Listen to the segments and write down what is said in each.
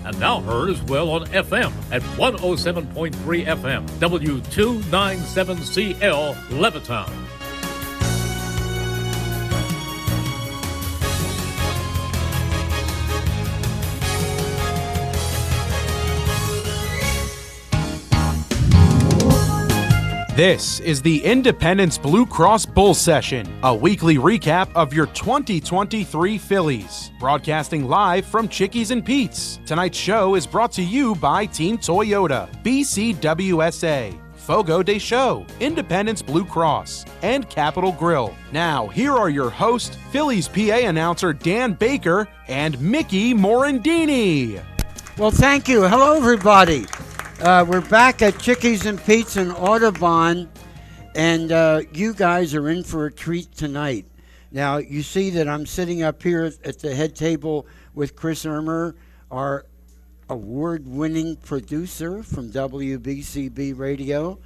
and now heard as well on FM at 107.3 FM, W297CL, Levittown. This is the Independence Blue Cross Bull Session, a weekly recap of your 2023 Phillies. Broadcasting live from Chickies and Pete's. Tonight's show is brought to you by Team Toyota, BCWSA, Fogo de Show, Independence Blue Cross, and Capital Grill. Now, here are your hosts, Phillies PA announcer Dan Baker and Mickey Morandini. Well, thank you. Hello, everybody. We're back at Chickies and Pete's in Audubon, and you guys are in for a treat tonight. Now, you see that I'm sitting up here at the head table with Chris Ermer, our award-winning producer from WBCB Radio,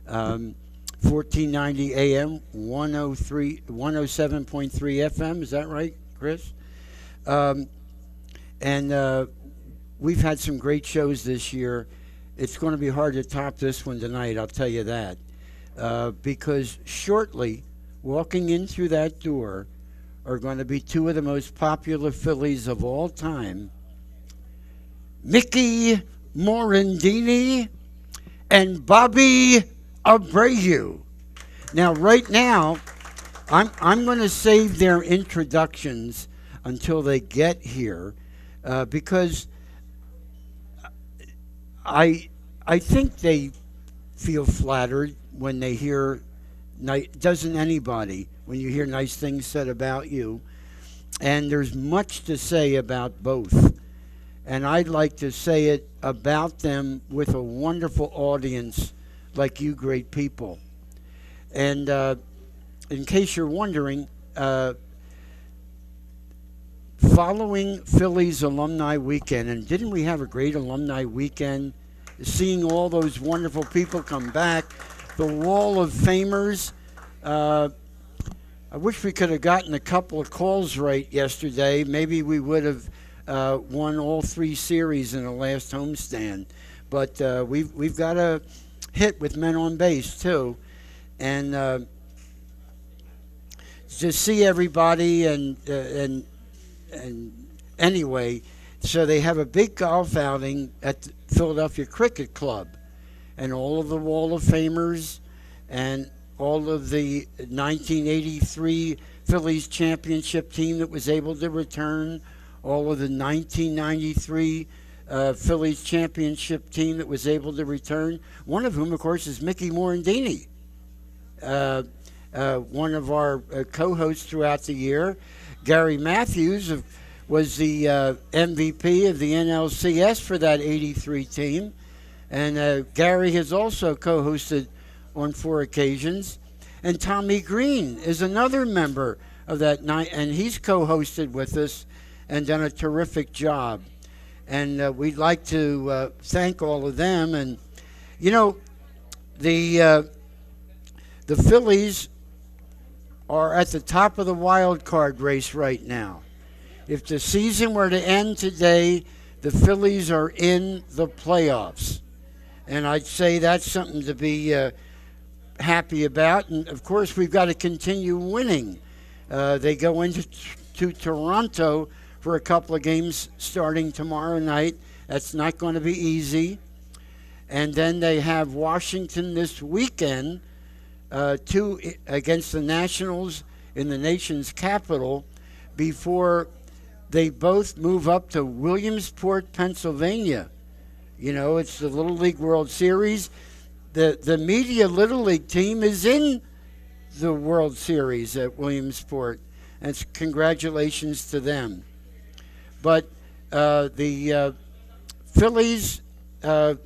1490 AM, 107.3 FM. Is that right, Chris? And we've had some great shows this year. It's going to be hard to top this one tonight, I'll tell you that. Because shortly, walking in through that door are going to be two of the most popular Phillies of all time, Mickey Morandini and Bobby Abreu. Now, right now, I'm going to save their introductions until they get here because I think they feel flattered when they hear, doesn't anybody, when you hear nice things said about you. And there's much to say about both. And I'd like to say it about them with a wonderful audience like you great people. And in case you're wondering, following Phillies Alumni Weekend, and didn't we have a great Alumni Weekend? Seeing all those wonderful people come back, the Wall of Famers. I wish we could have gotten a couple of calls right yesterday. Maybe we would have won all three series in the last homestand. But we've got a hit with men on base too, and to see everybody and anyway, so they have a big golf outing at the Philadelphia Cricket Club, and all of the Wall of Famers and all of the 1983 Phillies championship team that was able to return, all of the 1993 Phillies championship team that was able to return, one of whom, of course, is Mickey Morandini, one of our co-hosts throughout the year. Gary Matthews was the MVP of the NLCS for that 83 team. And Gary has also co-hosted on 4 occasions. And Tommy Green is another member of that night, and he's co-hosted with us and done a terrific job. And we'd like to thank all of them. And, you know, the Phillies are at the top of the wild card race right now. If the season were to end today, the Phillies are in the playoffs. And I'd say that's something to be happy about. And, of course, we've got to continue winning. They go into Toronto for a couple of games starting tomorrow night. That's not going to be easy. And then they have Washington this weekend, 2 against the Nationals in the nation's capital, before they both move up to Williamsport, Pennsylvania. You know, it's the Little League World Series. The Media Little League team is in the World Series at Williamsport. And congratulations to them. But the Phillies will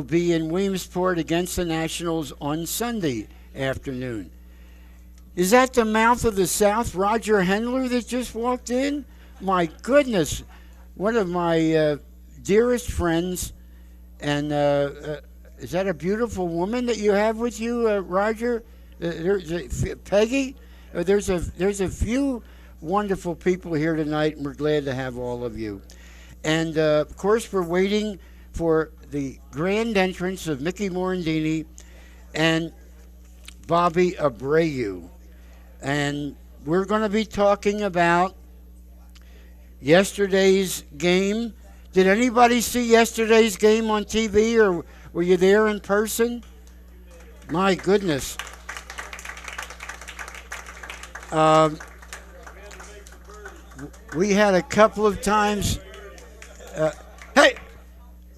be in Williamsport against the Nationals on Sunday afternoon. Is that the mouth of the South, Roger Hendler, that just walked in? My goodness. One of my dearest friends. And is that a beautiful woman that you have with you, Roger? Peggy? There's a few wonderful people here tonight, and we're glad to have all of you. And, of course, we're waiting for the grand entrance of Mickey Morandini and Bobby Abreu. And we're going to be talking about yesterday's game. Did anybody see yesterday's game on TV, or were you there in person? My goodness. We had a couple of times. Hey,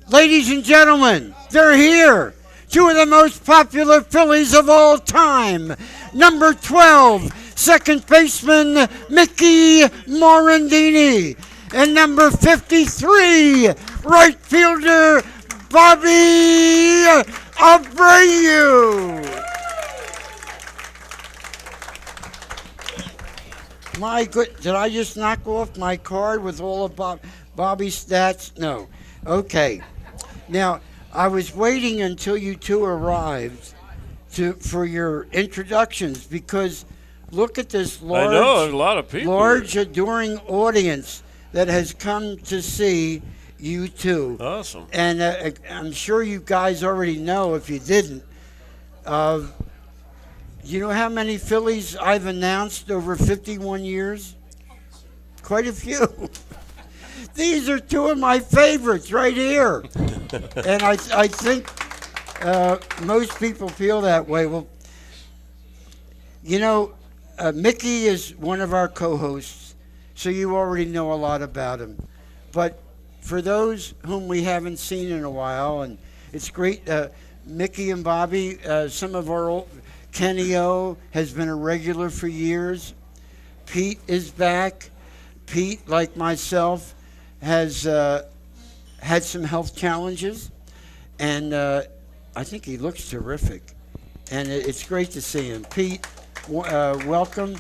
ladies and gentlemen, they're here. Two of the most popular Phillies of all time. Number 12, second baseman Mickey Morandini. And number 53, right fielder Bobby Abreu. My good, did I just knock off my card with all of Bobby's stats? No. Okay. Now, I was waiting until you two arrived for your introductions, because look at this large, I know, there's a lot of people large here. adoring audience that has come to see you two. Awesome. And I'm sure you guys already know, if you didn't. You know how many Phillies I've announced over 51 years? Quite a few. These are two of my favorites right here. And I think most people feel that way. Well, you know, Mickey is one of our co-hosts, so you already know a lot about him. But for those whom we haven't seen in a while, and it's great, Mickey and Bobby, some of our old, Kenny O has been a regular for years. Pete is back. Pete, like myself, has had some health challenges, and I think he looks terrific. And it's great to see him. Pete, welcome.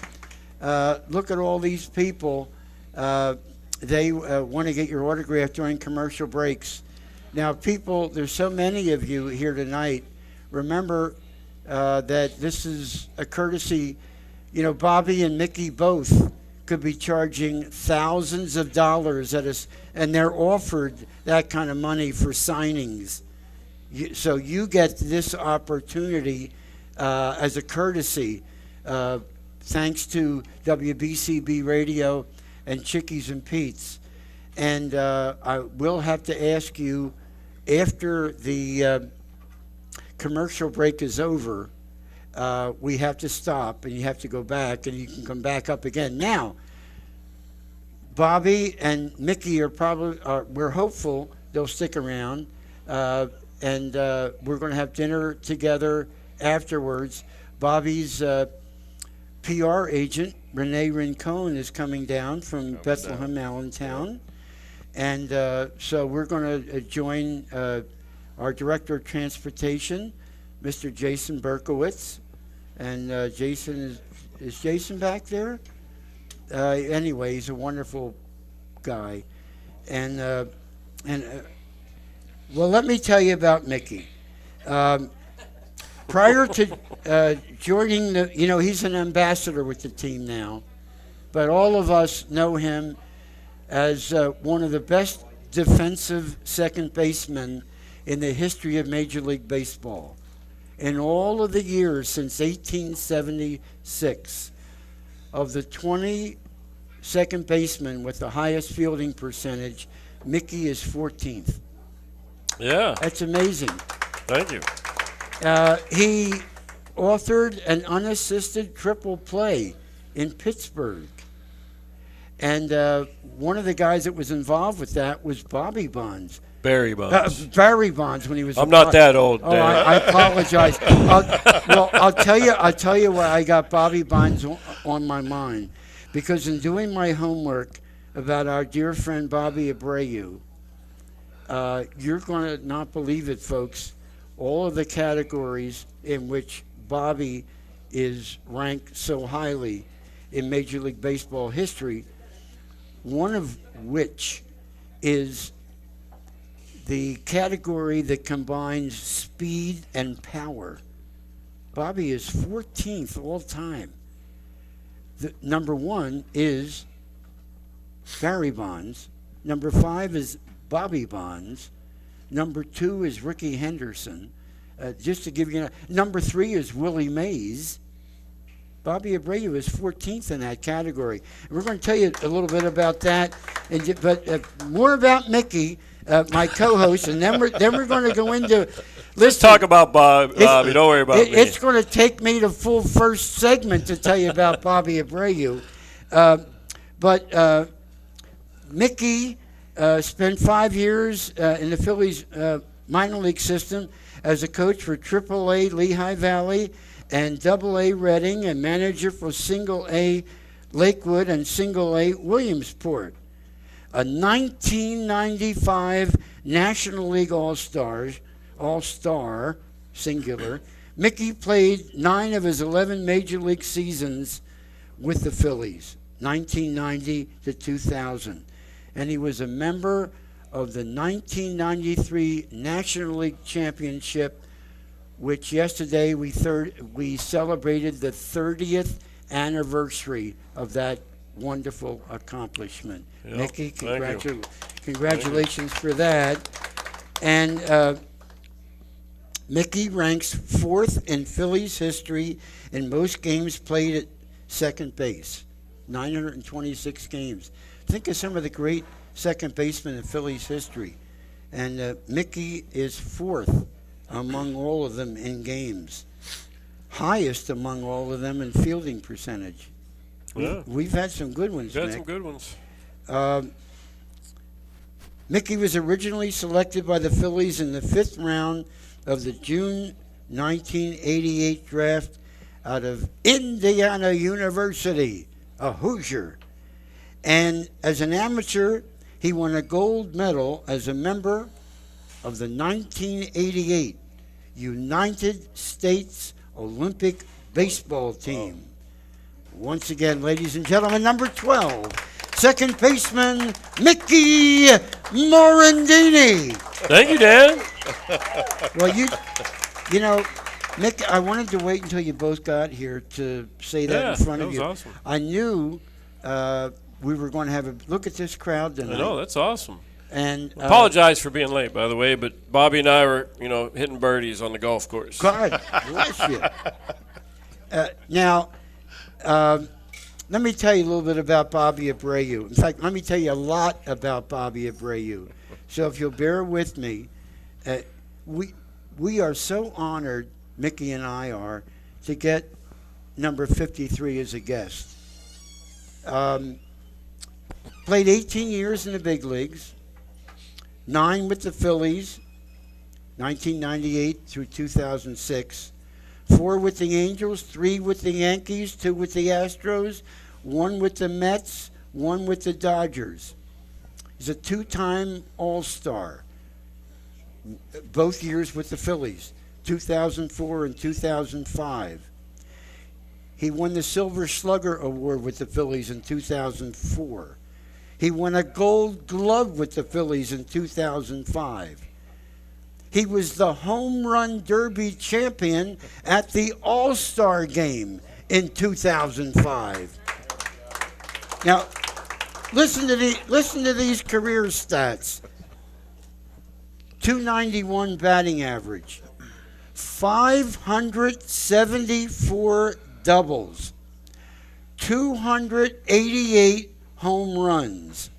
Look at all these people. They want to get your autograph during commercial breaks. Now, people, there's so many of you here tonight. Remember that this is a courtesy. You know, Bobby and Mickey both could be charging thousands of dollars at us, and they're offered that kind of money for signings. So you get this opportunity as a courtesy, thanks to WBCB Radio and Chickies and Pete's. And I will have to ask you, after the commercial break is over, we have to stop, and you have to go back, and you can come back up again. Now, Bobby and Mickey are probably, we're hopeful they'll stick around, and we're going to have dinner together afterwards. Bobby's PR agent, Renee Rincon, is coming down from Bethlehem, Allentown. And so we're going to join our Director of Transportation, Mr. Jason Berkowitz. And Jason, is Jason back there? Anyway, he's a wonderful guy. And well, let me tell you about Mickey. Prior to joining he's an ambassador with the team now, but all of us know him as one of the best defensive second basemen in the history of Major League Baseball. In all of the years since 1876, of the 20 second basemen with the highest fielding percentage, Mickey is 14th. Yeah. That's amazing. Thank you. He authored an unassisted triple play in Pittsburgh. And one of the guys that was involved with that was Bobby Bonds. Barry Bonds. Barry Bonds, when he was. I'm not that old, Oh, Dan. I apologize. I'll tell you why I got Bobby Bonds on my mind, because in doing my homework about our dear friend Bobby Abreu, you're going to not believe it, folks. All of the categories in which Bobby is ranked so highly in Major League Baseball history, one of which is the category that combines speed and power. Bobby is 14th all time. Number one is Barry Bonds. Number 5 is Bobby Bonds. Number 2 is Ricky Henderson. Just to give you number 3 is Willie Mays. Bobby Abreu is 14th in that category. And we're going to tell you a little bit about that, but more about Mickey, my co-host, and then we're going to go into. Let's talk about Bobby. Don't worry about me. It's going to take me the full first segment to tell you about Bobby Abreu. But Mickey spent 5 years in the Phillies minor league system as a coach for AAA Lehigh Valley and AA Reading, and manager for Single A Lakewood and Single A Williamsport. A 1995 National League All-Star, singular, Mickey played 9 of his 11 major league seasons with the Phillies, 1990 to 2000. And he was a member of the 1993 National League Championship, which yesterday we celebrated the 30th anniversary of that wonderful accomplishment. Yep. Mickey, congratulations for that. And Mickey ranks 4th in Phillies history in most games played at second base, 926 games. Think of some of the great second basemen in Phillies history. And Mickey is 4th among all of them in games. Highest among all of them in fielding percentage. Yeah. We've had some good ones, We've had Mick. some good ones. Mickey was originally selected by the Phillies in the 5th round of the June 1988 draft out of Indiana University, a Hoosier. And as an amateur, he won a gold medal as a member of the 1988 United States Olympic baseball team. Once again, ladies and gentlemen, number 12, second baseman, Mickey Morandini. Thank you, Dan. Well, you know, Mick, I wanted to wait until you both got here to say that in front of you. That was awesome. I knew we were going to have a look at this crowd tonight. I know, that's awesome. And Apologize for being late, by the way, but Bobby and I were, hitting birdies on the golf course. God bless you. Now, let me tell you a little bit about Bobby Abreu. In fact, let me tell you a lot about Bobby Abreu. So if you'll bear with me, we are so honored, Mickey and I are, to get number 53 as a guest. Played 18 years in the big leagues, 9 with the Phillies, 1998 through 2006, 4 with the Angels, 3 with the Yankees, 2 with the Astros, 1 with the Mets, 1 with the Dodgers. He's a 2-time All-Star, both years with the Phillies, 2004 and 2005. He won the Silver Slugger Award with the Phillies in 2004. He won a Gold Glove with the Phillies in 2005. He was the Home Run Derby champion at the All-Star Game in 2005. Now, listen to these career stats. 291 batting average, 574 doubles, 288 home runs,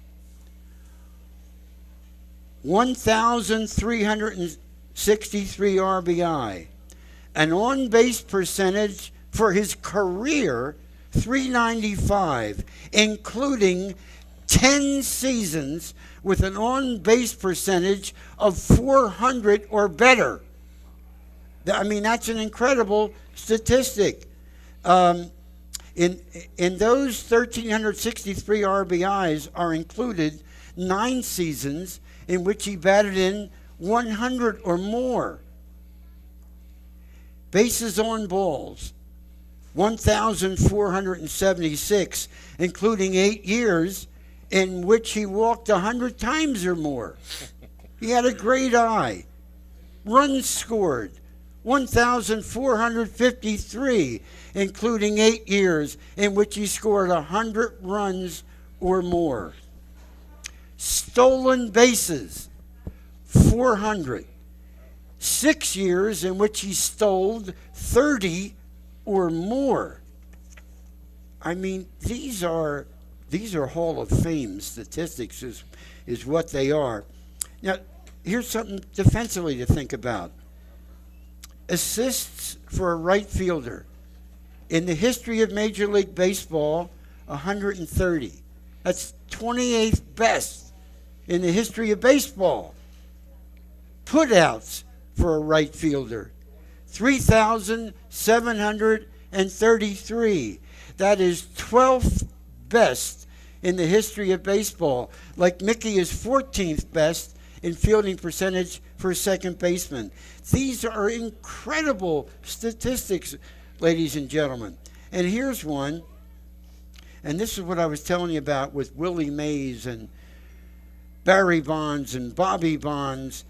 1,363 RBI, an on-base percentage for his career, .395, including 10 seasons with an on-base percentage of 400 or better. I mean, that's an incredible statistic. In those 1,363 RBIs are included 9 seasons in which he batted in 100 or more. Bases on balls, 1,476, including 8 years in which he walked 100 times or more. He had a great eye. Runs scored, 1,453, including 8 years in which he scored 100 runs or more. Stolen bases, 400. 6 years in which he stole 30 or more. I mean, these are Hall of Fame statistics is what they are. Now, here's something defensively to think about. Assists for a right fielder. In the history of Major League Baseball, 130. That's 28th best in the history of baseball. Putouts for a right fielder, 3,733. That is 12th best in the history of baseball. Like Mickey is 14th best in fielding percentage for a second baseman. These are incredible statistics, ladies and gentlemen. And here's one, and this is what I was telling you about with Willie Mays and Barry Bonds and Bobby Bonds.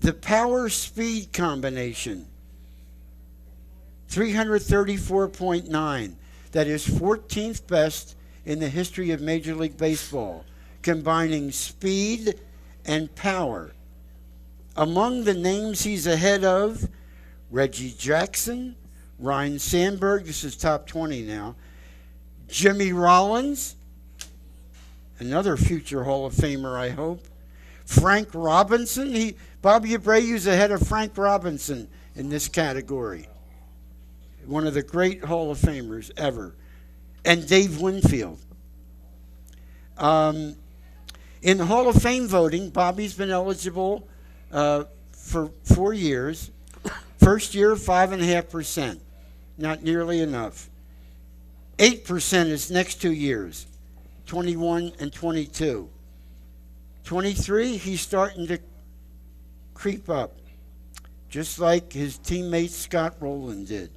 The power-speed combination, 334.9. That is 14th best in the history of Major League Baseball, combining speed and power. Among the names he's ahead of, Reggie Jackson, Ryne Sandberg, this is top 20 now, Jimmy Rollins, another future Hall of Famer, I hope, Frank Robinson. Bobby Abreu's ahead of Frank Robinson in this category. One of the great Hall of Famers ever. And Dave Winfield. In the Hall of Fame voting, Bobby's been eligible for 4 years. First year, 5.5%. Not nearly enough. 8% his next 2 years, 21 and 22. 23, he's starting to creep up, just like his teammate Scott Rowland did.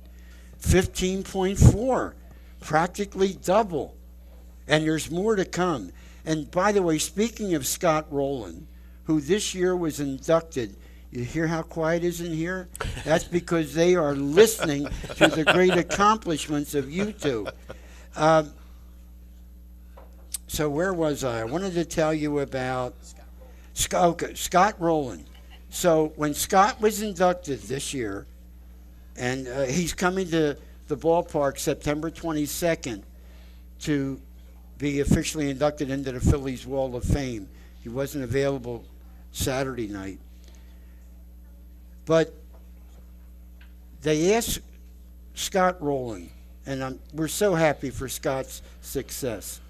15.4, practically double. And there's more to come. And by the way, speaking of Scott Rowland, who this year was inducted, you hear how quiet it is in here? That's because they are listening to the great accomplishments of you two. So where was I? I wanted to tell you about Scott Rowland. So when Scott was inducted this year, and he's coming to the ballpark September 22nd to be officially inducted into the Phillies Wall of Fame. He wasn't available Saturday night. But they asked Scott Rowland, and we're so happy for Scott's success.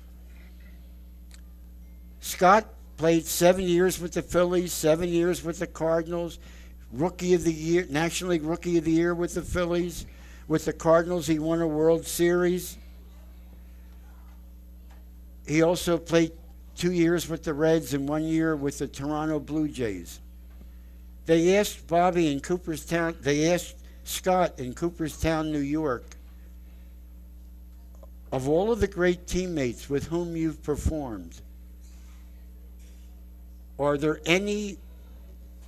Scott played 7 years with the Phillies, 7 years with the Cardinals, Rookie of the Year, National League Rookie of the Year with the Phillies. With the Cardinals, he won a World Series. He also played 2 years with the Reds and 1 year with the Toronto Blue Jays. They asked Bobby in Cooperstown, they asked Scott in Cooperstown, New York, of all of the great teammates with whom you've performed, are there any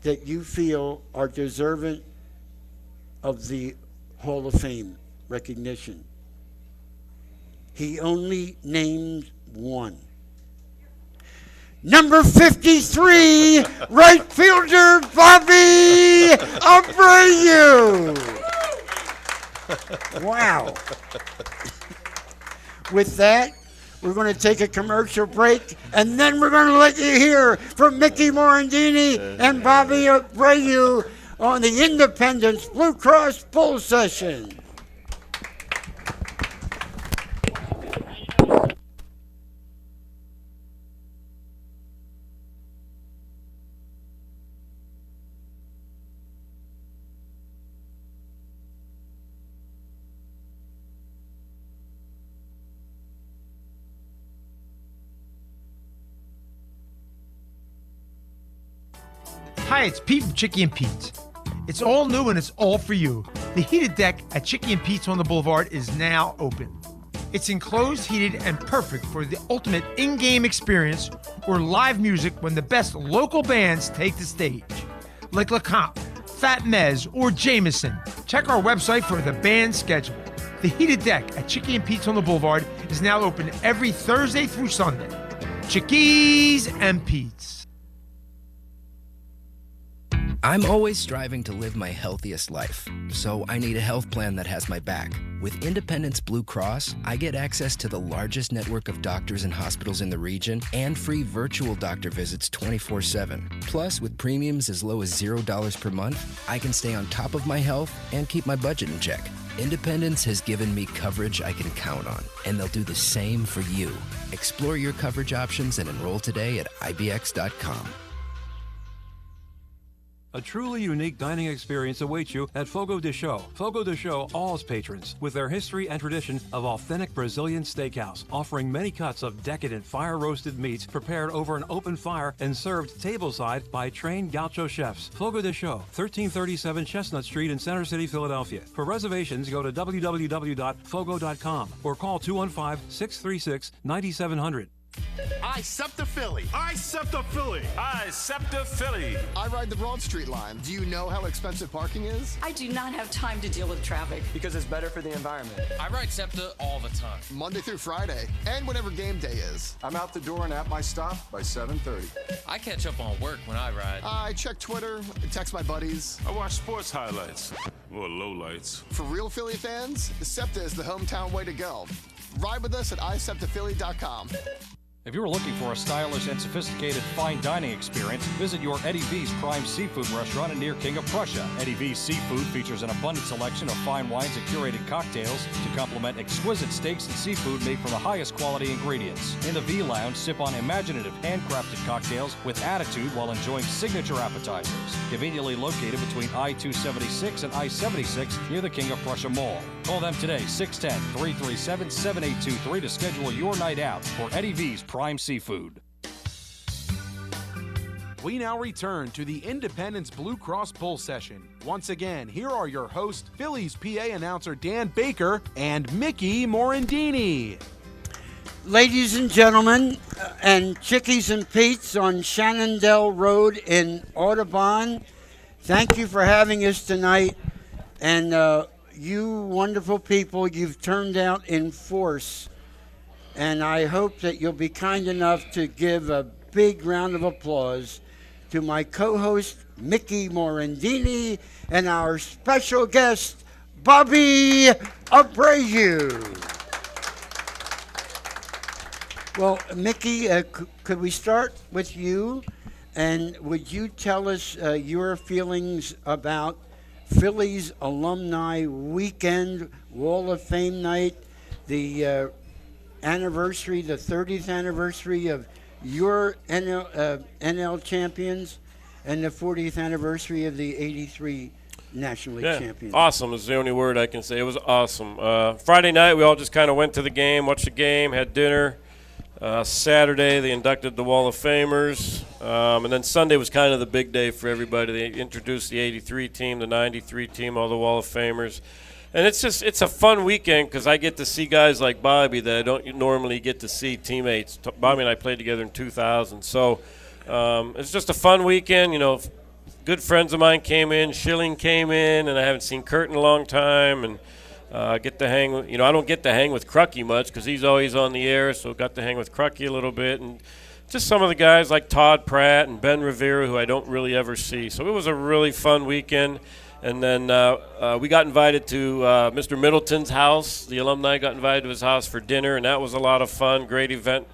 that you feel are deserving of the Hall of Fame recognition? He only named one. Number 53, right fielder Bobby Abreu. Wow. With that, we're going to take a commercial break, and then we're going to let you hear from Mickey Morandini and Bobby Abreu on the Independence Blue Cross Bull Session. Hi, it's Pete from Chicky and Pete's. It's all new and it's all for you. The heated deck at Chicky and Pete's on the Boulevard is now open. It's enclosed, heated, and perfect for the ultimate in-game experience or live music when the best local bands take the stage. Like LeComp, Fat Mez, or Jameson. Check our website for the band schedule. The heated deck at Chicky and Pete's on the Boulevard is now open every Thursday through Sunday. Chickies and Pete's. I'm always striving to live my healthiest life, so I need a health plan that has my back. With Independence Blue Cross, I get access to the largest network of doctors and hospitals in the region and free virtual doctor visits 24/7. Plus, with premiums as low as $0 per month, I can stay on top of my health and keep my budget in check. Independence has given me coverage I can count on, and they'll do the same for you. Explore your coverage options and enroll today at ibx.com. A truly unique dining experience awaits you at Fogo de Chão. Fogo de Chão awes patrons with their history and tradition of authentic Brazilian steakhouse, offering many cuts of decadent fire-roasted meats prepared over an open fire and served tableside by trained gaucho chefs. Fogo de Chão, 1337 Chestnut Street in Center City, Philadelphia. For reservations, go to www.fogo.com or call 215-636-9700. I SEPTA Philly. I SEPTA Philly. I SEPTA Philly. I ride the Broad Street line. Do you know how expensive parking is? I do not have time to deal with traffic. Because it's better for the environment. I ride SEPTA all the time. Monday through Friday, and whenever game day is. I'm out the door and at my stop by 7:30. I catch up on work when I ride. I check Twitter, text my buddies. I watch sports highlights or lowlights. For real Philly fans, SEPTA is the hometown way to go. Ride with us at iseptaphilly.com. If you're looking for a stylish and sophisticated fine dining experience, visit your Eddie V's Prime Seafood restaurant near King of Prussia. Eddie V's Seafood features an abundant selection of fine wines and curated cocktails to complement exquisite steaks and seafood made from the highest quality ingredients. In the V Lounge, sip on imaginative handcrafted cocktails with attitude while enjoying signature appetizers. Conveniently located between I-276 and I-76 near the King of Prussia Mall. Call them today, 610-337-7823 to schedule your night out for Eddie V's Prime Seafood. We now return to the Independence Blue Cross Bull Session. Once again, here are your hosts, Phillies PA announcer Dan Baker and Mickey Morandini. Ladies and gentlemen, and Chickies and Pete's on Shannondale Road in Audubon, thank you for having us tonight. And you wonderful people, you've turned out in force. And I hope that you'll be kind enough to give a big round of applause to my co-host, Mickey Morandini, and our special guest, Bobby Abreu. Well, Mickey, could we start with you? And would you tell us your feelings about Phillies Alumni Weekend, Wall of Fame night, the anniversary, the 30th anniversary of your NL champions, and the 40th anniversary of the 83 National League champions? Awesome is the only word I can say. It was awesome. Friday night, we all just kind of went to the game, watched the game, had dinner. Saturday, they inducted the Wall of Famers. And then Sunday was kind of the big day for everybody. They introduced the 83 team, the 93 team, all the Wall of Famers. And it's a fun weekend because I get to see guys like Bobby that I don't normally get to see, teammates. Bobby and I played together in 2000. So it's just a fun weekend. You know, good friends of mine came in. Schilling came in, and I haven't seen Kurt in a long time. And get to hang with, I don't get to hang with Crucky much because he's always on the air, so got to hang with Crucky a little bit. And just some of the guys like Todd Pratt and Ben Rivera who I don't really ever see. So it was a really fun weekend. And then we got invited to Mr. Middleton's house. The alumni got invited to his house for dinner, and that was a lot of fun. Great event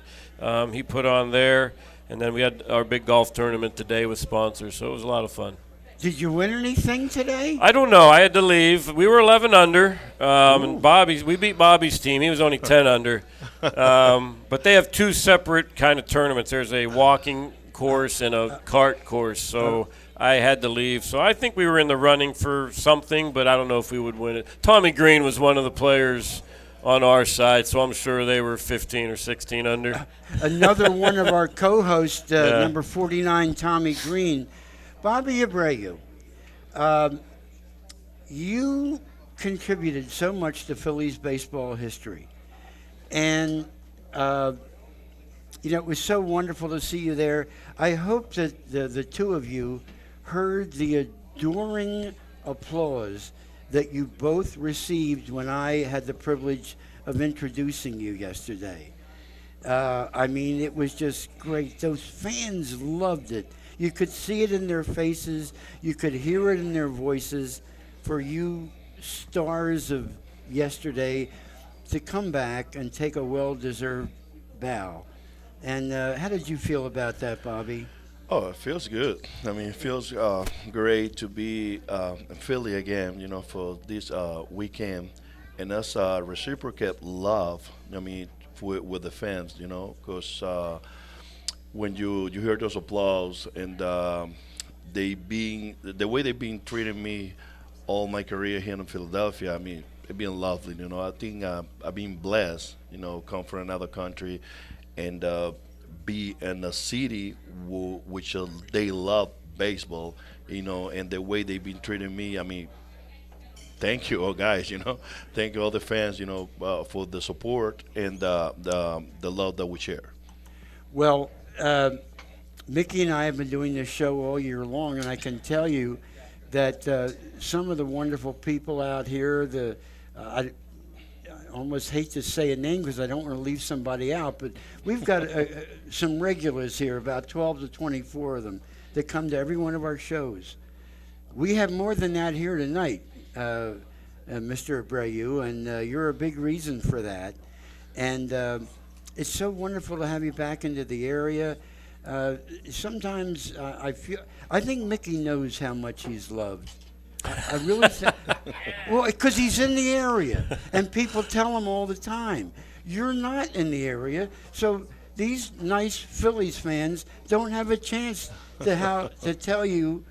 he put on there. And then we had our big golf tournament today with sponsors, so it was a lot of fun. Did you win anything today? I don't know. I had to leave. We were 11 under, and we beat Bobby's team. He was only 10 under. But they have two separate kind of tournaments. There's a walking course and a cart course, so I had to leave. So I think we were in the running for something, but I don't know if we would win it. Tommy Green was one of the players on our side, so I'm sure they were 15 or 16 under. Another one of our co-hosts, number 49, Tommy Green. Bobby Abreu, you contributed so much to Phillies baseball history. And, it was so wonderful to see you there. I hope that the two of you heard the adoring applause that you both received when I had the privilege of introducing you yesterday. I mean, it was just great. Those fans loved it. You could see it in their faces. You could hear it in their voices. For you stars of yesterday to come back and take a well-deserved bow. And how did you feel about that, Bobby? Oh, it feels good. I mean, it feels great to be in Philly again, for this weekend. And that's reciprocate love, I mean, with the fans, because when you hear those applause and the way they've been treating me all my career here in Philadelphia, I mean, it's been lovely, I think I've been blessed, come from another country and be in a city which they love baseball, and the way they've been treating me, I mean, thank you all guys, thank you all the fans, for the support and the love that we share. Well, Mickey and I have been doing this show all year long, and I can tell you that some of the wonderful people out here, I almost hate to say a name because I don't want to leave somebody out, but we've got some regulars here, about 12 to 24 of them, that come to every one of our shows. We have more than that here tonight, Mr. Abreu, and you're a big reason for that. And it's so wonderful to have you back into the area. Sometimes I think Mickey knows how much he's loved. I really think, well, because he's in the area, and people tell him all the time, you're not in the area, so these nice Phillies fans don't have a chance to tell you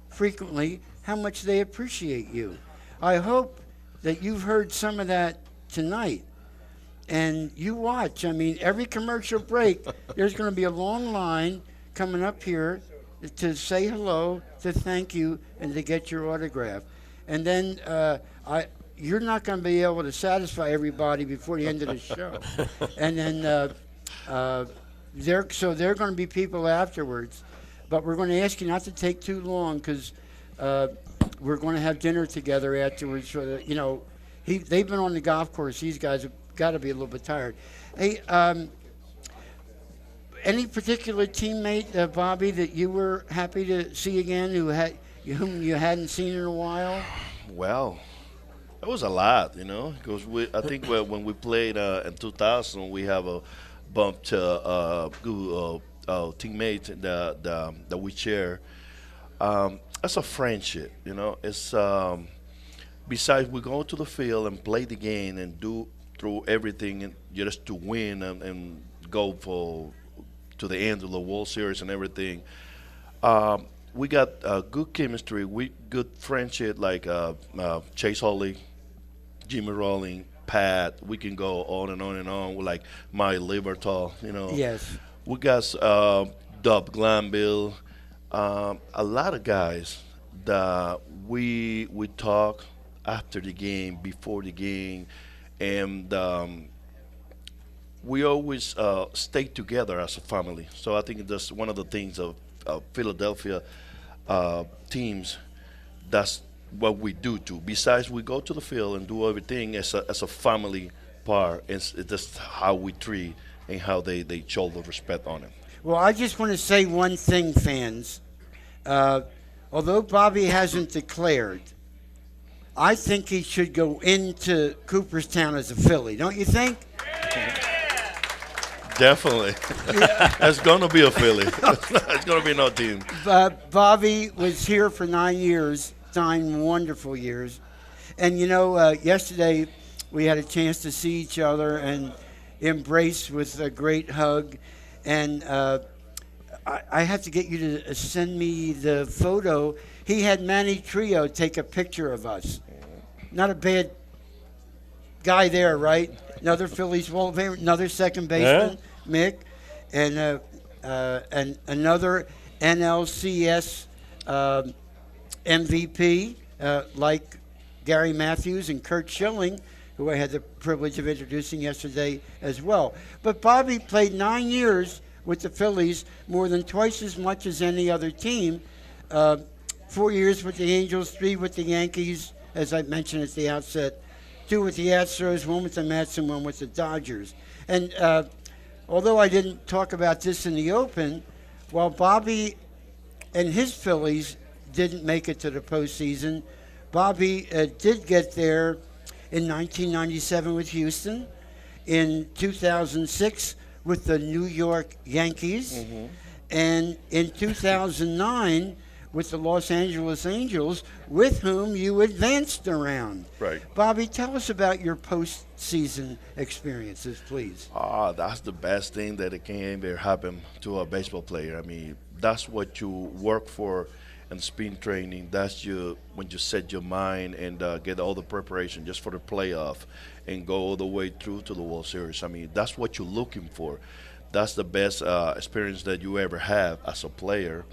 frequently how much they appreciate you. I hope that you've heard some of that tonight, and you watch. I mean, every commercial break, there's going to be a long line coming up here to say hello, to thank you, and to get your autograph. And then you're not going to be able to satisfy everybody before the end of the show. And then there are going to be people afterwards. But we're going to ask you not to take too long because we're going to have dinner together afterwards. So that, they've been on the golf course. These guys have got to be a little bit tired. Hey, any particular teammate, Bobby, that you were happy to see again, whom you hadn't seen in a while? Well, it was a lot, because I think when we played in 2000, we have a bump to good teammates that we share. That's a friendship, It's besides we go to the field and play the game and do through everything and just to win and go to the end of the World Series and everything. We got good chemistry, good friendship like Chase Hawley, Jimmy Rowling, Pat. We can go on and on and on. With like Mike Libertall, Yes. We got Dub Glanville, a lot of guys that we talk after the game, before the game, and we always stay together as a family. So I think that's one of the things of Philadelphia teams. That's what we do too. Besides, we go to the field and do everything as a family part. It's just how we treat and how they show the respect on it. Well, I just want to say one thing, fans. Although Bobby hasn't declared, I think he should go into Cooperstown as a Philly. Don't you think? Definitely. It's going to be a Philly. It's going to be no team. Bobby was here for 9 years, 9 wonderful years. And, yesterday we had a chance to see each other and embrace with a great hug. And I have to get you to send me the photo. He had Manny Trio take a picture of us. Not a bad guy there, right? Another Phillies Hall of Famer, another second baseman, Mick, and another NLCS MVP like Gary Matthews and Kurt Schilling, who I had the privilege of introducing yesterday as well. But Bobby played 9 years with the Phillies, more than twice as much as any other team. 4 years with the Angels, 3 with the Yankees, as I mentioned at the outset, 2 with the Astros, 1 with the Mets, and 1 with the Dodgers. And although I didn't talk about this in the open, while Bobby and his Phillies didn't make it to the postseason, Bobby did get there in 1997 with Houston, in 2006 with the New York Yankees, and in 2009 with the Los Angeles Angels, with whom you advanced around. Right. Bobby, tell us about your postseason experiences, please. That's the best thing that it can ever happen to a baseball player. I mean, that's what you work for in spring training. That's when you set your mind and get all the preparation just for the playoff and go all the way through to the World Series. I mean, that's what you're looking for. That's the best experience that you ever have as a player.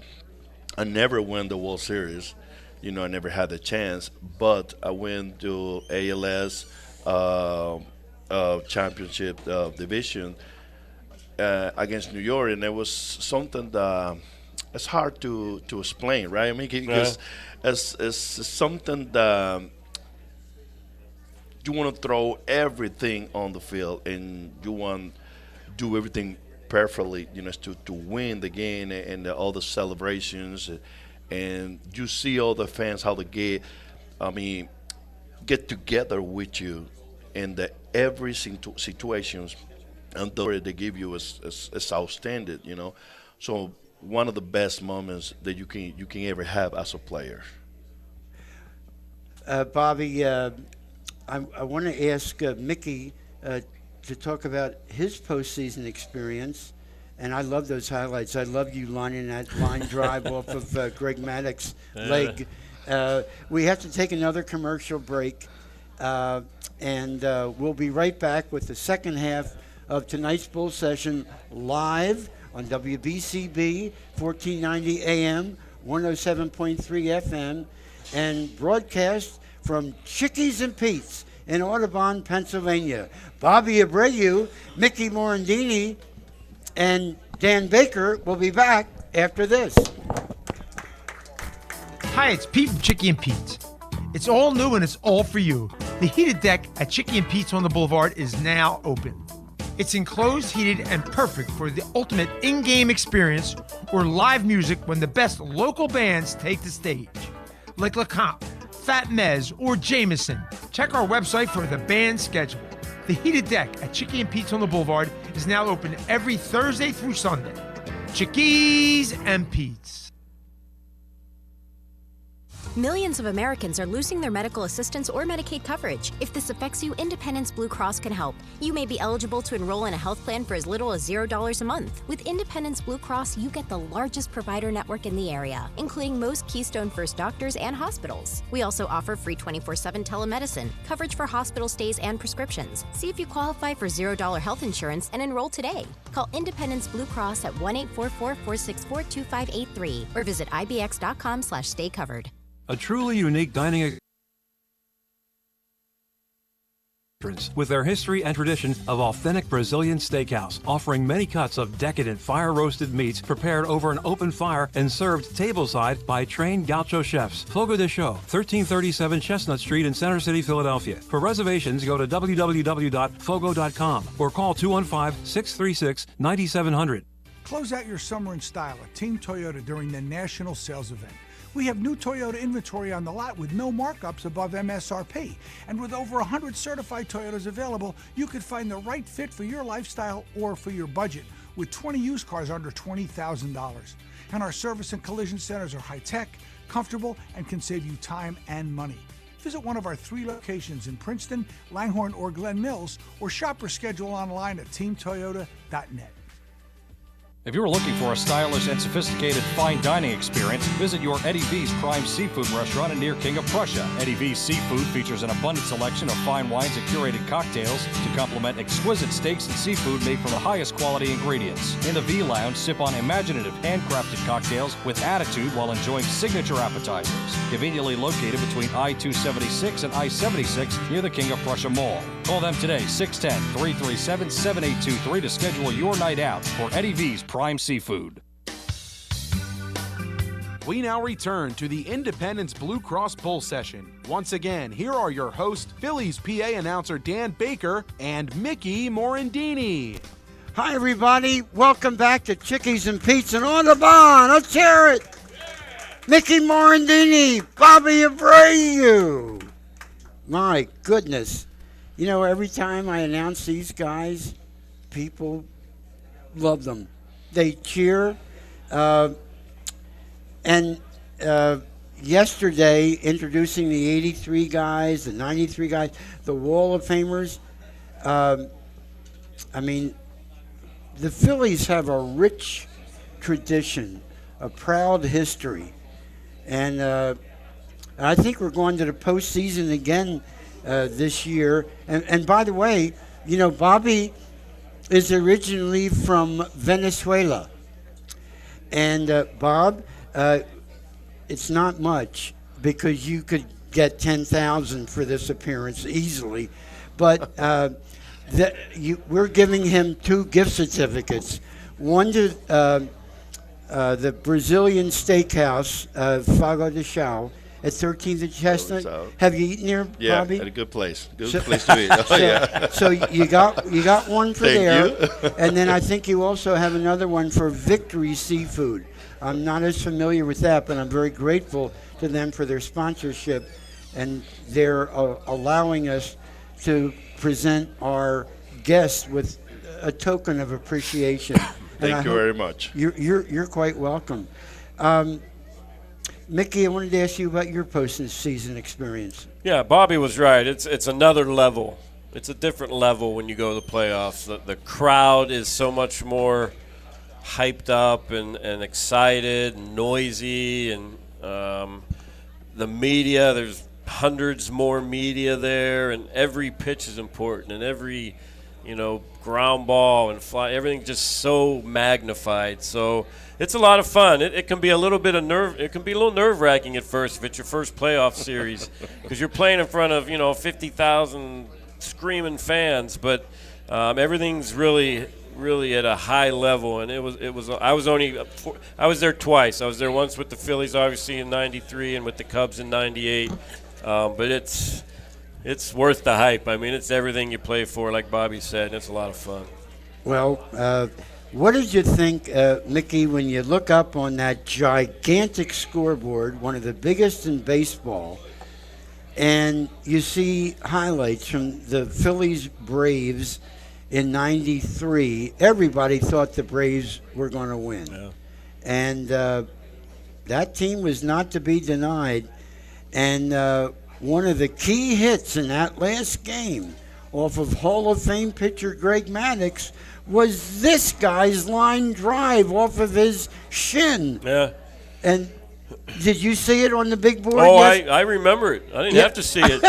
I never won the World Series. I never had the chance, but I went to ALS championship division against New York, and it was something that it's hard to explain, right? I mean, because it's something that you want to throw everything on the field, and you want to do everything perfectly, to win the game and all the celebrations, and you see all the fans how they get together with you, and every situations and the they give you is outstanding, So one of the best moments that you can ever have as a player. Bobby, I want to ask Mickey to talk about his postseason experience, and I love those highlights. I love you lining that line drive off of Greg Maddox's leg. We have to take another commercial break, and we'll be right back with the second half of tonight's Bull Session live on WBCB 1490 AM, 107.3 FM, and broadcast from Chickies and Pete's in Audubon, Pennsylvania. Bobby Abreu, Mickey Morandini, and Dan Baker will be back after this. Hi, it's Pete from Chickie and Pete's. It's all new and it's all for you. The heated deck at Chickie and Pete's on the Boulevard is now open. It's enclosed, heated, and perfect for the ultimate in-game experience or live music when the best local bands take the stage. Like LeComte, Fat Mez, or Jameson. Check our website for the band schedule. The heated deck at Chickie and Pete's on the Boulevard is now open every Thursday through Sunday. Chickies and Pete's. Millions of Americans are losing their medical assistance or Medicaid coverage. If this affects you, Independence Blue Cross can help. You may be eligible to enroll in a health plan for as little as $0 a month. With Independence Blue Cross, you get the largest provider network in the area, including most Keystone First doctors and hospitals. We also offer free 24/7 telemedicine, coverage for hospital stays and prescriptions. See if you qualify for $0 health insurance and enroll today. Call Independence Blue Cross at 1-844-464-2583 or visit ibx.com/staycovered. A truly unique dining with their history and tradition of authentic Brazilian steakhouse, offering many cuts of decadent fire-roasted meats prepared over an open fire and served tableside by trained gaucho chefs. Fogo de Chão, 1337 Chestnut Street in Center City, Philadelphia. For reservations, go to www.fogo.com or call 215-636-9700. Close out your summer in style at Team Toyota during the National Sales Event. We have new Toyota inventory on the lot with no markups above MSRP. And with over 100 certified Toyotas available, you could find the right fit for your lifestyle or for your budget, with 20 used cars under $20,000. And our service and collision centers are high-tech, comfortable, and can save you time and money. Visit one of our 3 locations in Princeton, Langhorne, or Glen Mills, or shop or schedule online at teamtoyota.net. If you're looking for a stylish and sophisticated fine dining experience, visit your Eddie V's Prime Seafood restaurant near King of Prussia. Eddie V's Seafood features an abundant selection of fine wines and curated cocktails to complement exquisite steaks and seafood made from the highest quality ingredients. In the V Lounge, sip on imaginative handcrafted cocktails with attitude while enjoying signature appetizers. Conveniently located between I-276 and I-76 near the King of Prussia Mall. Call them today, 610-337-7823 to schedule your night out for Eddie V's Prime Seafood. We now return to the Independence Blue Cross Bull Session. Once again, here are your hosts, Phillies PA announcer Dan Baker and Mickey Morandini. Hi, everybody. Welcome back to Chickies and Pete's and Audubon. Let's hear it. Mickey Morandini, Bobby Abreu. My goodness. You know, every time I announce these guys, people love them. They cheer. Yesterday, introducing the 83 guys, the 93 guys, the Wall of Famers. The Phillies have a rich tradition, a proud history. And I think we're going to the postseason again this year. And by the way, you know, Bobby is originally from Venezuela. And Bob, it's not much because you could get 10,000 for this appearance easily. But we're giving him 2 gift certificates. One to the Brazilian Steakhouse, Fogo de Chão, at 13th and Chestnut. Have you eaten there, Bobby? Yeah, at a good place. Good place to eat. Oh, yeah. So you got one for Thank there. you. And then I think you also have another one for Victory Seafood. I'm not as familiar with that, but I'm very grateful to them for their sponsorship. And they're allowing us to present our guests with a token of appreciation. Thank you very much. You're quite welcome. Mickey, I wanted to ask you about your postseason experience. Yeah, Bobby was right. It's another level. It's a different level when you go to the playoffs. The crowd is so much more hyped up and excited and noisy, and the media, there's hundreds more media there, and every pitch is important, and every ground ball and fly, everything just so magnified. So it's a lot of fun. It can be a little bit of it can be a little nerve-wracking at first if it's your first playoff series because you're playing in front of 50,000 screaming fans, but everything's really at a high level. And it was I was there twice. I was there once with the Phillies, obviously, in '93, and with the Cubs in '98. But it's worth the hype. I mean, it's everything you play for, like Bobby said, and it's a lot of fun. Well, what did you think, Mickey, when you look up on that gigantic scoreboard, one of the biggest in baseball, and you see highlights from the Phillies Braves in '93? Everybody thought the Braves were going to win. Yeah. And that team was not to be denied. And one of the key hits in that last game off of Hall of Fame pitcher Greg Maddux was this guy's line drive off of his shin. Yeah. And did you see it on the big board? Oh, yes? I remember it. I didn't have to see it.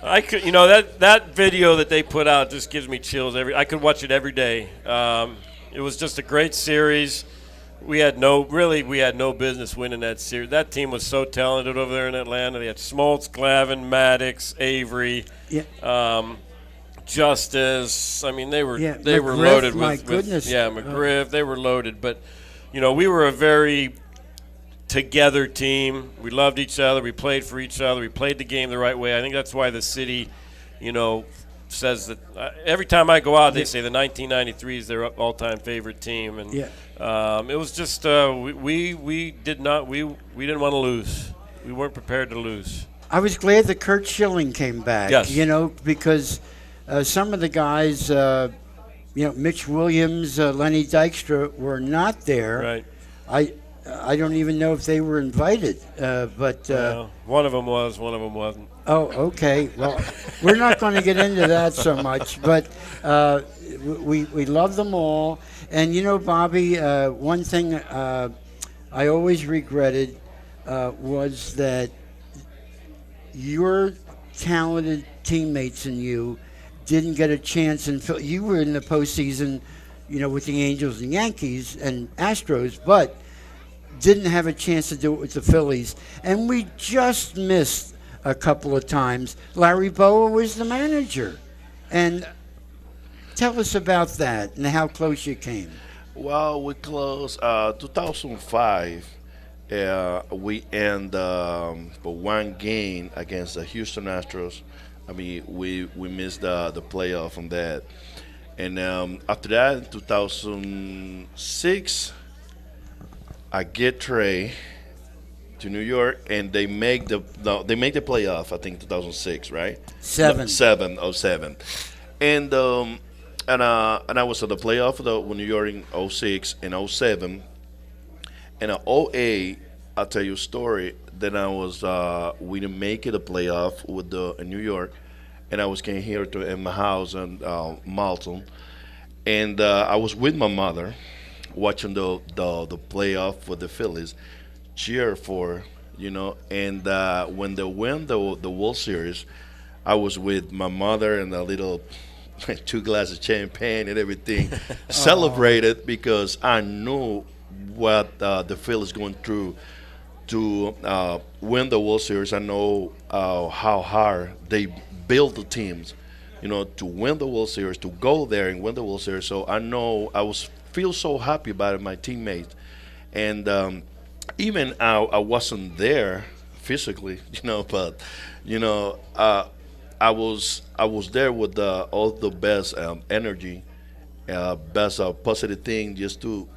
I could, that video that they put out just gives me chills. I could watch it every day. It was just a great series. We had no business winning that series. That team was so talented over there in Atlanta. They had Smoltz, Glavine, Maddux, Avery, Justice. I mean, they were loaded with McGriff. They were loaded, but we were a very together team. We loved each other. We played for each other. We played the game the right way. I think that's why the city, says that every time I go out, they say the 1993 is their all-time favorite team, and it was just we didn't want to lose. We weren't prepared to lose. I was glad that Kurt Schilling came back. Yes. Because some of the guys, Mitch Williams, Lenny Dykstra were not there. Right. I don't even know if they were invited, but one of them was, one of them wasn't. Oh, okay. Well, we're not going to get into that so much, but we love them all. And Bobby, one thing I always regretted was that your talented teammates and you didn't get a chance. You were in the postseason, with the Angels and Yankees and Astros, but didn't have a chance to do it with the Phillies. And we just missed a couple of times. Larry Bowa was the manager. And tell us about that and how close you came. Well, we closed 2005. We end for one game against the Houston Astros. I mean, we missed the playoff on that. And after that, in 2006, I get Trey to New York, and they make the playoff. I think 2006, right? Seven. No, 07. And I was at the playoff with New York in 06 and 07. And in 08, I'll tell you a story. Then we didn't make it a playoff with in New York, and I was came here in my house in Malton, and I was with my mother, watching the playoff with the Phillies, cheer for, and when they win the World Series, I was with my mother and a little 2 glasses of champagne and everything, celebrated because I knew what the Phillies going through to win the World Series. I know how hard they build the teams, to win the World Series, to go there and win the World Series. So I know feel so happy about it, my teammates, and even I wasn't there physically, but I was there with all the best energy, best positive thing, just to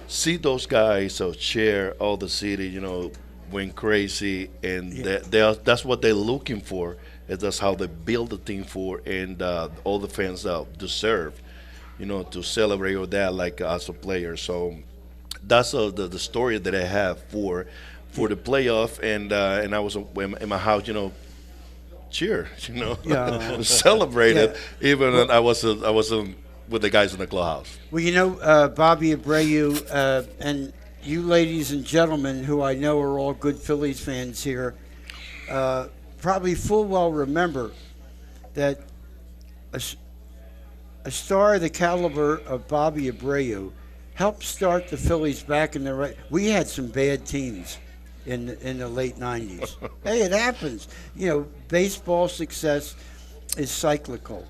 see those guys cheer all the city, went crazy, and that's what they're looking for. That's how they build the team for, and all the fans deserve, to celebrate with that, like as a player. So that's the story that I have for the playoff, and I was in my house, cheer, celebrated, even when I wasn't with the guys in the clubhouse. Well, Bobby Abreu, and you ladies and gentlemen, who I know are all good Phillies fans here, probably full well remember that a star the caliber of Bobby Abreu helped start the Phillies back in the right. We had some bad teams in the late 90s. Hey, it happens. Baseball success is cyclical.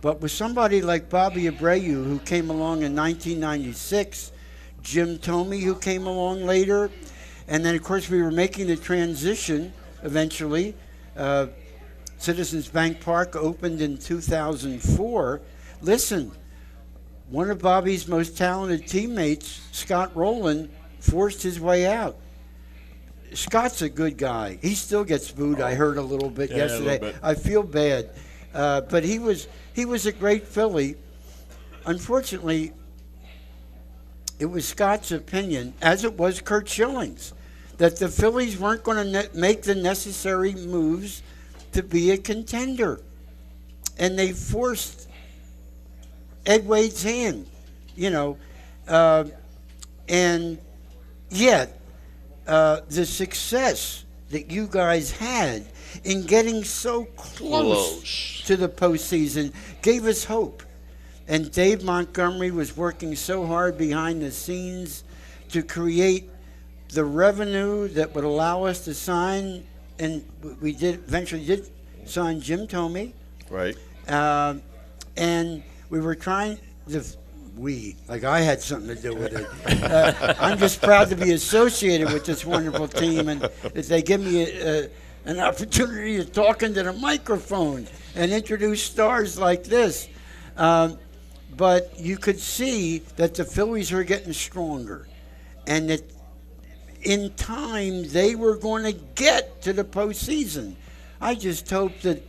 But with somebody like Bobby Abreu, who came along in 1996, Jim Thome, who came along later, and then, of course, we were making the transition eventually. Citizens Bank Park opened in 2004. Listen, one of Bobby's most talented teammates, Scott Rowland, forced his way out. Scott's a good guy. He still gets booed. I heard a little bit yesterday. Little bit. I feel bad. But he was a great Philly. Unfortunately, it was Scott's opinion, as it was Curt Schilling's, that the Phillies weren't going to make the necessary moves to be a contender. And they forced Ed Wade's hand, and yet the success that you guys had in getting so close to the postseason gave us hope. And Dave Montgomery was working so hard behind the scenes to create the revenue that would allow us to sign, and we eventually did sign Jim Thome. Right. And we were trying like I had something to do with it. I'm just proud to be associated with this wonderful team, and that they give me an opportunity to talk into the microphone and introduce stars like this. But you could see that the Phillies were getting stronger, and that in time they were going to get to the postseason. I just hope that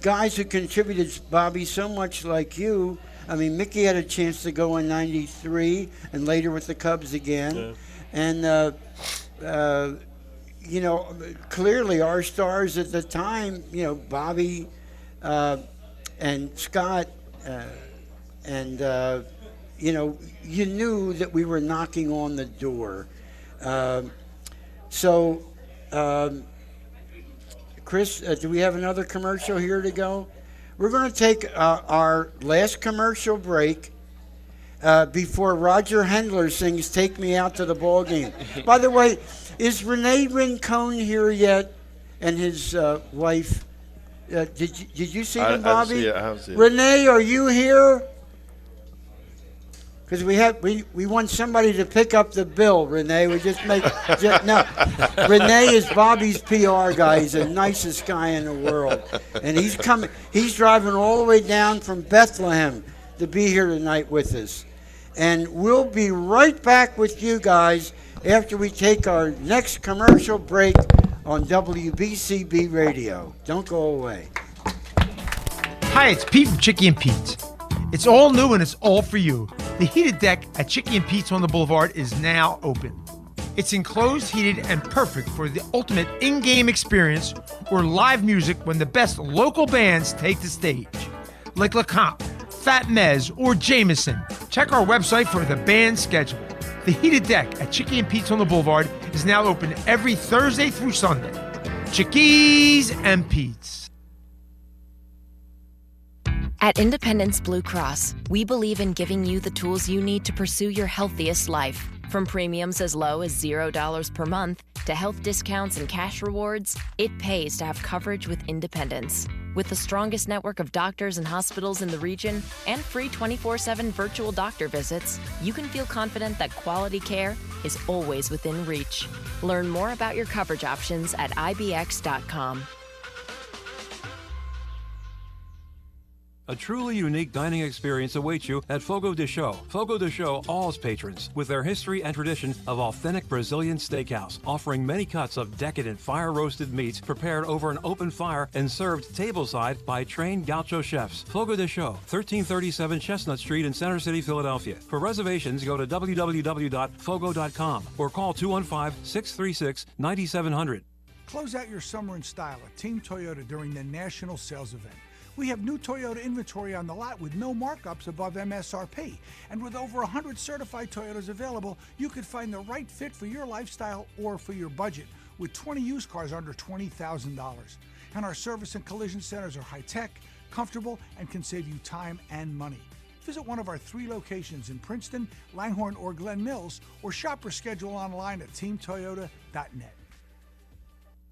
guys who contributed, Bobby, so much like you. I mean, Mickey had a chance to go in '93 and later with the Cubs again. Yeah. And, clearly our stars at the time, Bobby and Scott, you knew that we were knocking on the door. Chris, do we have another commercial here to go? We're going to take our last commercial break before Roger Hendler sings "Take Me Out to the Ball Game." By the way, is Renee Rincon here yet? And his wife? Did you see them, Bobby? I haven't seen it. Renee, are you here? Because we want somebody to pick up the bill, Renee. We just make no. Renee is Bobby's PR guy. He's the nicest guy in the world, and he's coming. He's driving all the way down from Bethlehem to be here tonight with us, and we'll be right back with you guys after we take our next commercial break on WBCB Radio. Don't go away. Hi, it's Pete from Chicky and Pete's. It's all new and it's all for you. The heated deck at Chicky and Pete's on the Boulevard is now open. It's enclosed, heated, and perfect for the ultimate in-game experience or live music when the best local bands take the stage. Like LeComp, Fat Mez, or Jameson. Check our website for the band schedule. The heated deck at Chicky and Pete's on the Boulevard is now open every Thursday through Sunday. Chickies and Pete's. At Independence Blue Cross, we believe in giving you the tools you need to pursue your healthiest life. From premiums as low as $0 per month to health discounts and cash rewards, it pays to have coverage with Independence. With the strongest network of doctors and hospitals in the region and free 24/7 virtual doctor visits, you can feel confident that quality care is always within reach. Learn more about your coverage options at ibx.com. A truly unique dining experience awaits you at Fogo de Chão. Fogo de Chão awes patrons with their history and tradition of authentic Brazilian steakhouse, offering many cuts of decadent fire-roasted meats prepared over an open fire and served tableside by trained gaucho chefs. Fogo de Chão, 1337 Chestnut Street in Center City, Philadelphia. For reservations, go to www.fogo.com or call 215-636-9700. Close out your summer in style at Team Toyota during the national sales event. We have new Toyota inventory on the lot with no markups above MSRP. And with over 100 certified Toyotas available, you could find the right fit for your lifestyle or for your budget, with 20 used cars under $20,000. And our service and collision centers are high-tech, comfortable, and can save you time and money. Visit one of our 3 locations in Princeton, Langhorne, or Glen Mills, or shop or schedule online at teamtoyota.net.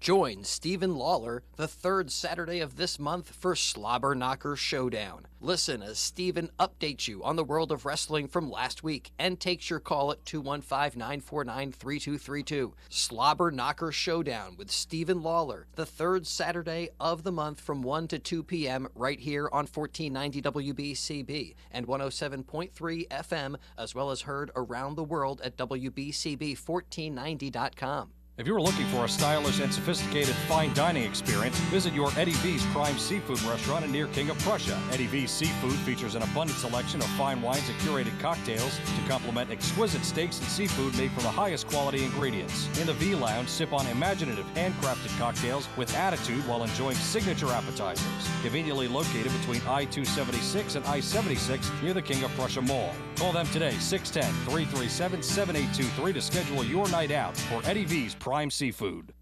Join Stephen Lawler the third Saturday of this month for Slobber Knocker Showdown. Listen as Stephen updates you on the world of wrestling from last week and takes your call at 215-949-3232. Slobber Knocker Showdown with Stephen Lawler the third Saturday of the month from 1 to 2 p.m. right here on 1490 WBCB and 107.3 FM, as well as heard around the world at WBCB1490.com. If you're looking for a stylish and sophisticated fine dining experience, visit your Eddie V's Prime Seafood restaurant near King of Prussia. Eddie V's Seafood features an abundant selection of fine wines and curated cocktails to complement exquisite steaks and seafood made from the highest quality ingredients. In the V Lounge, sip on imaginative handcrafted cocktails with attitude while enjoying signature appetizers. Conveniently located between I-276 and I-76 near the King of Prussia Mall. Call them today, 610-337-7823 to schedule your night out for Eddie V's Prime Seafood.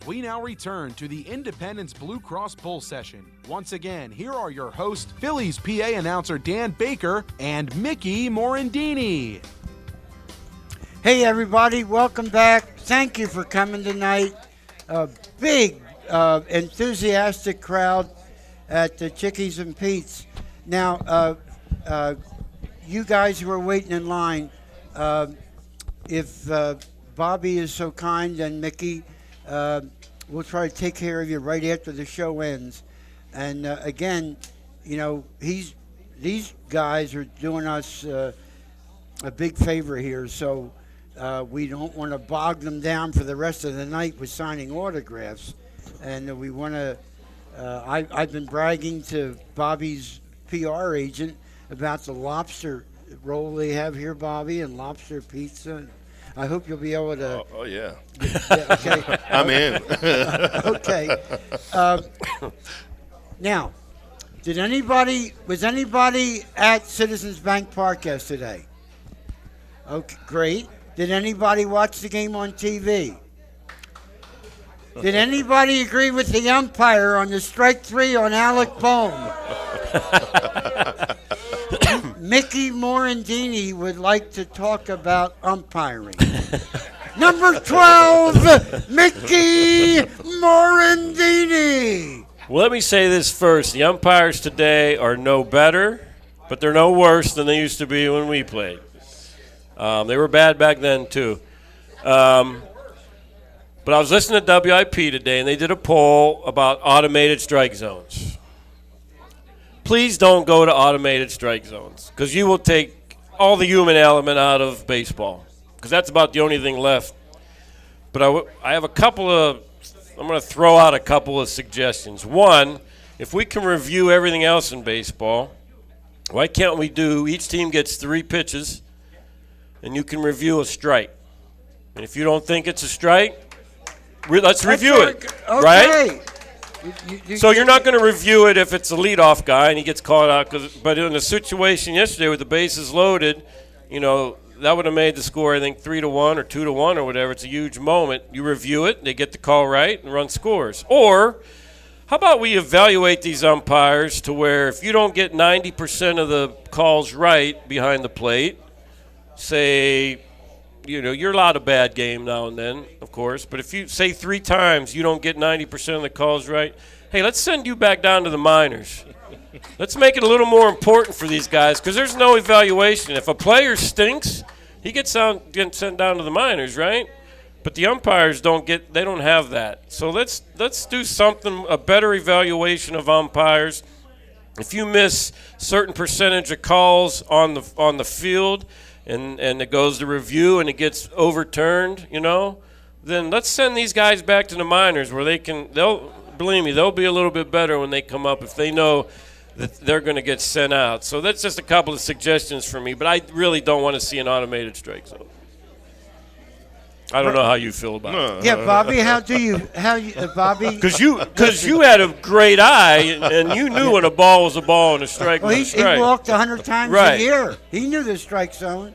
We now return to the Independence Blue Cross Bull Session. Once again, here are your hosts, Phillies PA announcer Dan Baker and Mickey Morandini. Hey everybody, welcome back. Thank you for coming tonight. A big, enthusiastic crowd at the Chickies and Pete's. Now, you guys who are waiting in line, if Bobby is so kind and Mickey, we'll try to take care of you right after the show ends. And again, you know, these guys are doing us a big favor here, so we don't want to bog them down for the rest of the night with signing autographs. And we want to, I've been bragging to Bobby's PR agent about the lobster roll they have here, Bobby, and lobster pizza. I hope you'll be able to. Oh yeah. Yeah, okay. I'm in. Okay. Now, was anybody at Citizens Bank Park yesterday? Okay, great. Did anybody watch the game on TV? Did anybody agree with the umpire on the strike 3 on Alec Bohm? Mickey Morandini would like to talk about umpiring. Number 12, Mickey Morandini. Well, let me say this first. The umpires today are no better but they're no worse than they used to be when we played. They were bad back then, too. But I was listening to WIP today, and they did a poll about automated strike zones. Please don't go to automated strike zones, because you will take all the human element out of baseball, because that's about the only thing left. But I have a couple of – I'm going to throw out a couple of suggestions. One, if we can review everything else in baseball, why can't we do each team gets 3 pitches, and you can review a strike? And if you don't think it's a strike, let's review it, okay. right? So you're not going to review it if it's a leadoff guy and he gets called out. But in the situation yesterday with the bases loaded, that would have made the score, I think, 3-1 or 2-1 or whatever. It's a huge moment. You review it, they get the call right, and run scores. Or how about we evaluate these umpires to where if you don't get 90% of the calls right behind the plate, say – you're allowed a bad game now and then, of course. But if you say 3 times you don't get 90% of the calls right, hey, let's send you back down to the minors. Let's make it a little more important for these guys because there's no evaluation. If a player stinks, he gets sent down to the minors, right? But the umpires don't have that. So let's do something, a better evaluation of umpires. If you miss certain percentage of calls on the field, and it goes to review and it gets overturned, then let's send these guys back to the minors where believe me, they'll be a little bit better when they come up if they know that they're going to get sent out. So that's just a couple of suggestions for me, but I really don't want to see an automated strike zone. I don't know how you feel about it. Yeah, Bobby, Bobby? Because you had a great eye, and you knew when a ball was a ball and a strike was a strike. He walked 100 times a year. He knew the strike zone.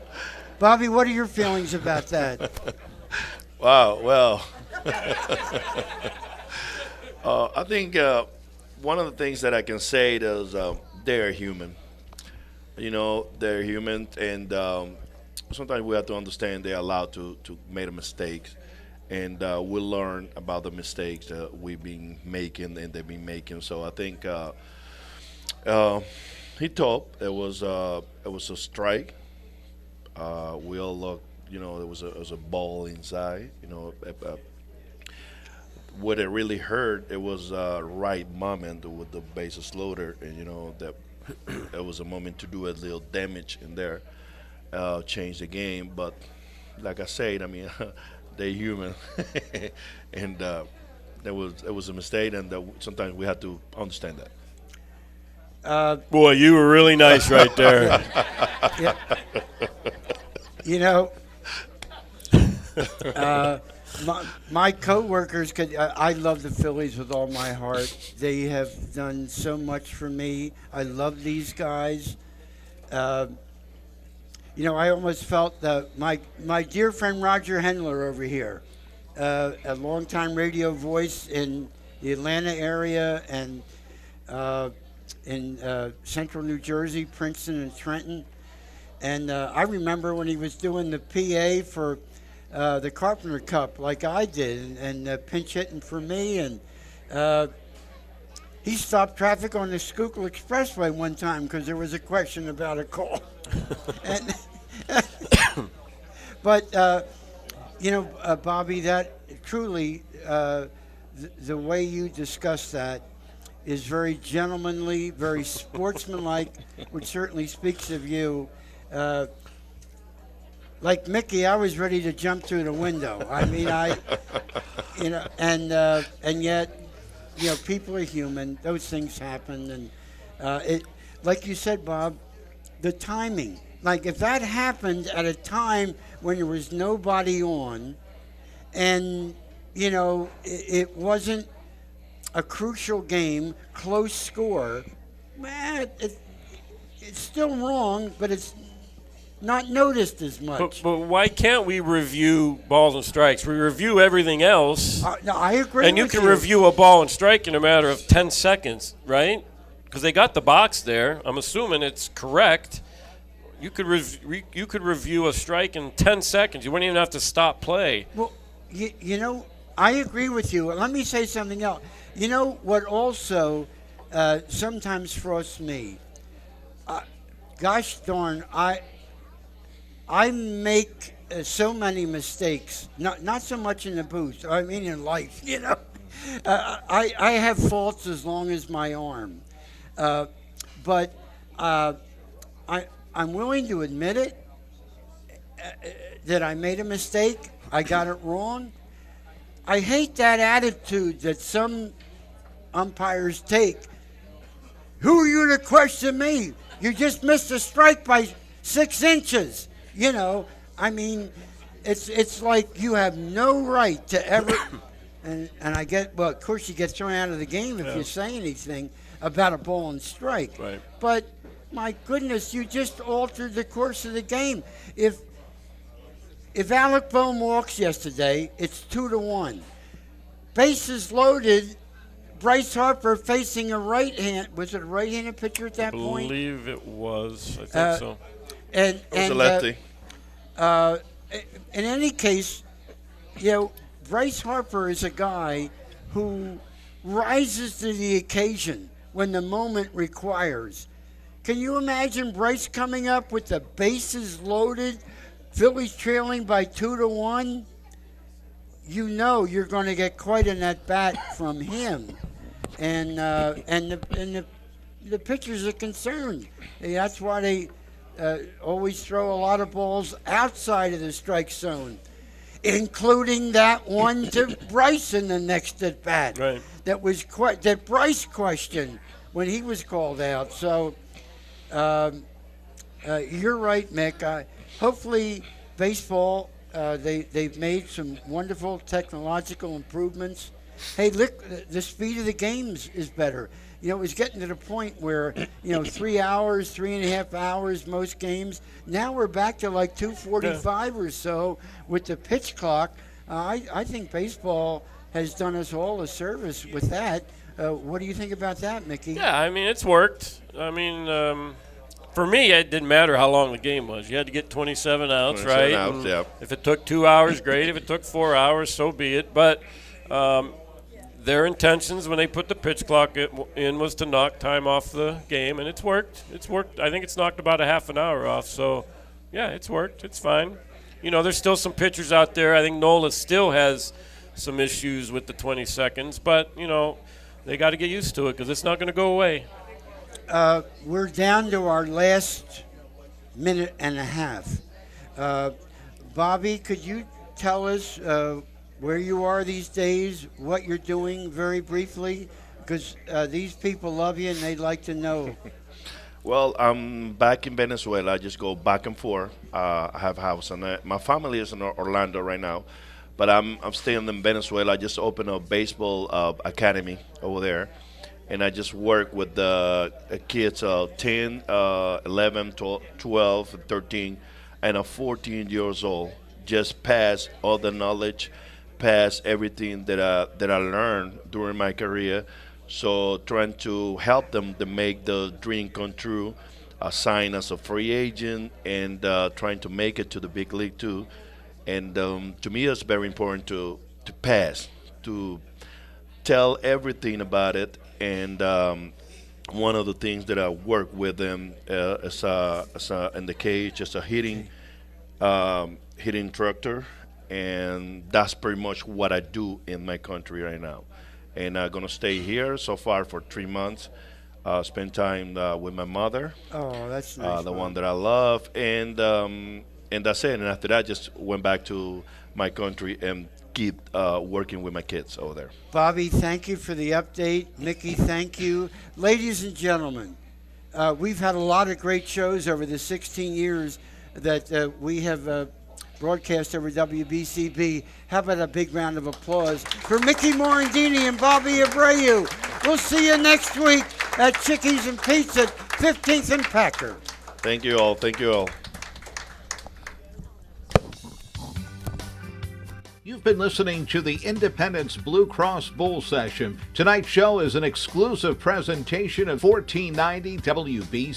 Bobby, what are your feelings about that? Wow, well, I think one of the things that I can say is they're human. They're human, and sometimes we have to understand they're allowed to make a mistake, and we'll learn about the mistakes that we've been making and they've been making. So I think he thought it was a strike. We all looked, it was a ball inside. What it really hurt, it was a right moment with the bases loaded, and that it was a moment to do a little damage in there. Change the game, but like I said, they're human, and it was a mistake, and sometimes we have to understand that. Boy, you were really nice right there. My co-workers, I love the Phillies with all my heart. They have done so much for me. I love these guys. I almost felt that my dear friend Roger Hendler over here, a longtime radio voice in the Atlanta area and in central New Jersey, Princeton and Trenton. And I remember when he was doing the PA for the Carpenter Cup like I did and pinch hitting for me. And he stopped traffic on the Schuylkill Expressway one time because there was a question about a call. But Bobby, that truly the way you discuss that is very gentlemanly, very sportsmanlike, which certainly speaks of you. Like Mickey, I was ready to jump through the window. And yet, people are human. Those things happen, and like you said, Bob, the timing. Like if that happened at a time when there was nobody on, and it wasn't a crucial game, close score, man, it's still wrong, but it's not noticed as much. But why can't we review balls and strikes? We review everything else. No, I agree. And you can review a ball and strike in a matter of 10 seconds, right? Because they got the box there. I'm assuming it's correct. You could review a strike in 10 seconds. You wouldn't even have to stop play. Well, I agree with you. Let me say something else. What also sometimes frosts me? gosh darn, I make so many mistakes. Not so much in the booth. I mean in life. You know, I have faults as long as my arm, but I'm willing to admit it. That I made a mistake. I got it wrong. I hate that attitude that some umpires take. Who are you to question me? You just missed a strike by 6 inches. You know, I mean, it's like you have no right to ever. And I get, well, of course you get thrown out of the game if you say anything about a ball and strike. Right. But my goodness, you just altered the course of the game. If Alec Bohm walks yesterday, it's 2-1. Bases loaded. Bryce Harper facing a was it a right-handed pitcher at that point? I believe it was. I think so. It was a lefty. In any case, you know, Bryce Harper is a guy who rises to the occasion when the moment requires. Can you imagine Bryce coming up with the bases loaded, Phillies trailing by 2-1? You know you're going to get quite an at-bat from him. And the pitchers are concerned. That's why they always throw a lot of balls outside of the strike zone, including that one to Bryce in the next at-bat. Right. That Bryce questioned when he was called out. So you're right, Mick. Hopefully baseball, they've made some wonderful technological improvements. Hey, look, the speed of the games is better. You know, it was getting to the point where, 3 hours, 3.5 hours, most games. Now we're back to like 2:45 or so with the pitch clock. I think baseball has done us all a service with that. What do you think about that, Mickey? Yeah, I mean, it's worked. I mean, for me, it didn't matter how long the game was. You had to get 27 outs, 27 right? outs, yeah. If it took 2 hours, great. If it took 4 hours, so be it. But their intentions when they put the pitch clock in was to knock time off the game, and it's worked. It's worked. I think it's knocked about a half an hour off. So, yeah, it's worked. It's fine. There's still some pitchers out there. I think Nola still has some issues with the 20 seconds, but, they got to get used to it because it's not going to go away. We're down to our last minute and a half. Bobby, could you tell us where you are these days, what you're doing very briefly? Because these people love you and they'd like to know. Well, I'm back in Venezuela. I just go back and forth. I have a house, and my family is in Orlando right now. But I'm staying in Venezuela. I just opened a baseball academy over there. And I just work with the kids 10, 11, 12, 13, and 14 years old. Just pass all the knowledge, pass everything that I learned during my career. So trying to help them to make the dream come true, sign as a free agent, and trying to make it to the big league too. And to me, it's very important to pass, to tell everything about it. And one of the things that I work with them is in the cage, just a hitting instructor, and that's pretty much what I do in my country right now. And I'm gonna stay here so far for 3 months, spend time with my mother. Oh, that's nice. The one that I love, and that's it. And after that, just went back to my country and keep working with my kids over there. Bobby, thank you for the update. Mickey, thank you. Ladies and gentlemen, we've had a lot of great shows over the 16 years that we have broadcast over WBCB. How about a big round of applause for Mickey Morandini and Bobby Abreu. We'll see you next week at Chickies and Pete's at 15th and Packer. Thank you all. Thank you all. You've been listening to the Independence Blue Cross Bull Session. Tonight's show is an exclusive presentation of 1490 WBC.